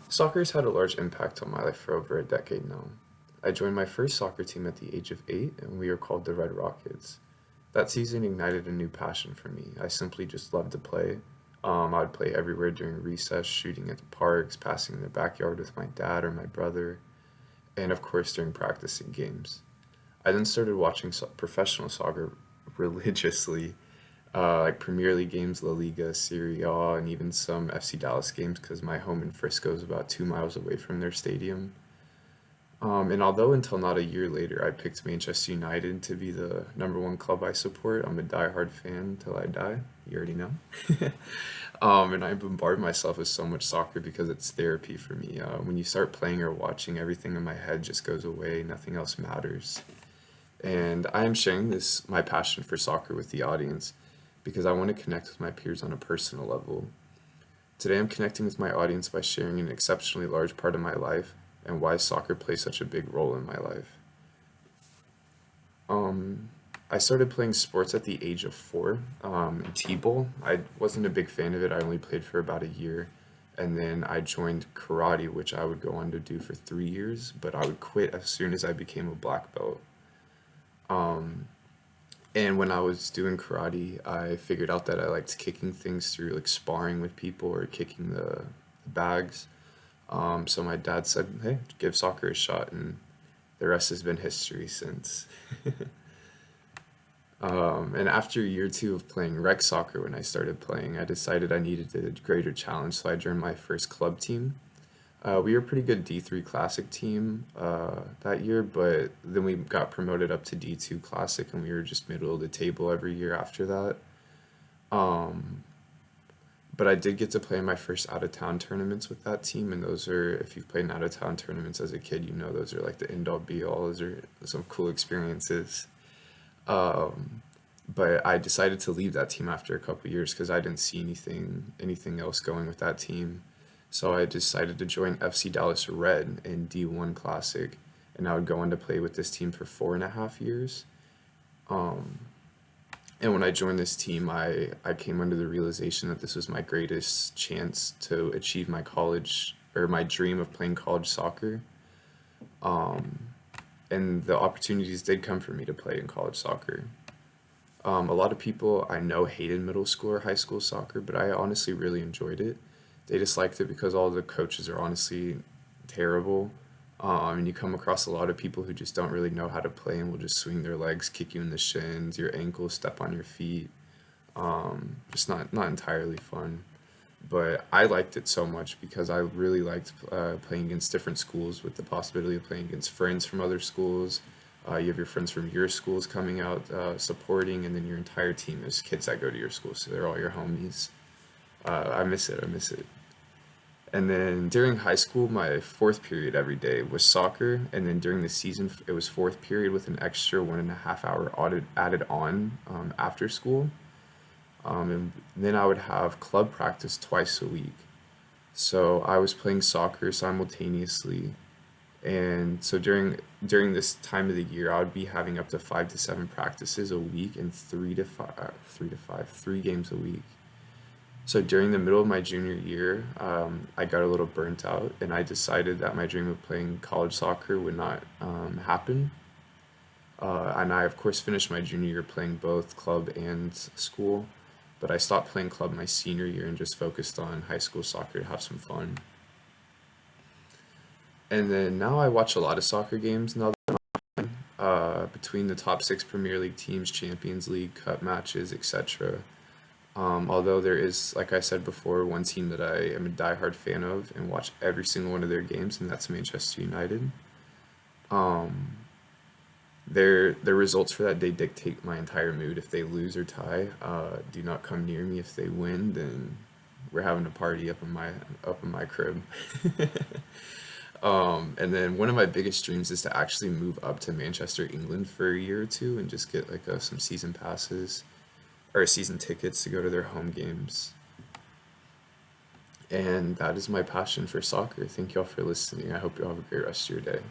Soccer has had a large impact on my life for over a decade now. I joined my first soccer team at the age of 8, and we were called the Red Rockets. That season ignited a new passion for me. I simply just loved to play. I would play everywhere during recess, shooting at the parks, passing in the backyard with my dad or my brother, and of course during practicing games. I then started watching professional soccer religiously, like Premier League games, La Liga, Serie A, and even some FC Dallas games because my home in Frisco is about 2 miles away from their stadium. And although until not a year later I picked Manchester United to be the number one club I support, I'm a diehard fan till I die. You already know. And I bombard myself with so much soccer because it's therapy for me. When you start playing or watching, everything in my head just goes away. Nothing else matters. And I am sharing this, my passion for soccer, with the audience because I want to connect with my peers on a personal level. Today I'm connecting with my audience by sharing an exceptionally large part of my life and why soccer plays such a big role in my life. Um, I started playing sports at the age of 4 in T-ball. I wasn't a big fan of it. I only played for about a year. And then I joined karate, which I would go on to do for 3 years, but I would quit as soon as I became a black belt. Um, and when I was doing karate, I figured out that I liked kicking things through, like sparring with people or kicking the bags. So my dad said, "Hey, give soccer a shot," and the rest has been history since. And after a year or two of playing rec soccer, when I started playing, I decided I needed a greater challenge, so I joined my first club team. We were a pretty good D3 Classic team that year, but then we got promoted up to D2 Classic, and we were just middle of the table every year after that. Um, but I did get to play my first out of town tournaments with that team, and those are, if you've played in out of town tournaments as a kid, you know those are like the end all be all. Those are some cool experiences. Um, but I decided to leave that team after a couple years because I didn't see anything else going with that team. So I decided to join FC Dallas Red in D1 Classic, and I would go on to play with this team for 4.5 years. Um, and when I joined this team, I came under the realization that this was my greatest chance to achieve my college or my dream of playing college soccer. Um, and the opportunities did come for me to play in college soccer. A lot of people I know hated middle school or high school soccer, but I honestly really enjoyed it. They disliked it because all the coaches are honestly terrible. And you come across a lot of people who just don't really know how to play and will just swing their legs, kick you in the shins, your ankles, step on your feet. Just not entirely fun. But I liked it so much because I really liked playing against different schools with the possibility of playing against friends from other schools. You have your friends from your schools coming out supporting, and then your entire team is kids that go to your school, so they're all your homies. I miss it. I miss it. And then during high school, my fourth period every day was soccer, and then during the season, it was fourth period with an extra 1.5 hour added on after school. And then I would have club practice twice a week. So I was playing soccer simultaneously, and so during this time of the year, I would be having up to 5 to 7 practices a week and 3 games a week. So during the middle of my junior year, I got a little burnt out, and I decided that my dream of playing college soccer would not happen. And I, of course, finished my junior year playing both club and school, but I stopped playing club my senior year and just focused on high school soccer to have some fun. And then now I watch a lot of soccer games now, between the top six Premier League teams, Champions League, Cup matches, etc. Although there is, like I said before, one team that I am a diehard fan of and watch every single one of their games, and that's Manchester United. Um, their results for that day dictate my entire mood. If they lose or tie, do not come near me. If they win, then we're having a party up in my crib. And then one of my biggest dreams is to actually move up to Manchester, England for a year or two and just get like some season passes or season tickets to go to their home games. And that is my passion for soccer. Thank y'all for listening. I hope you all have a great rest of your day.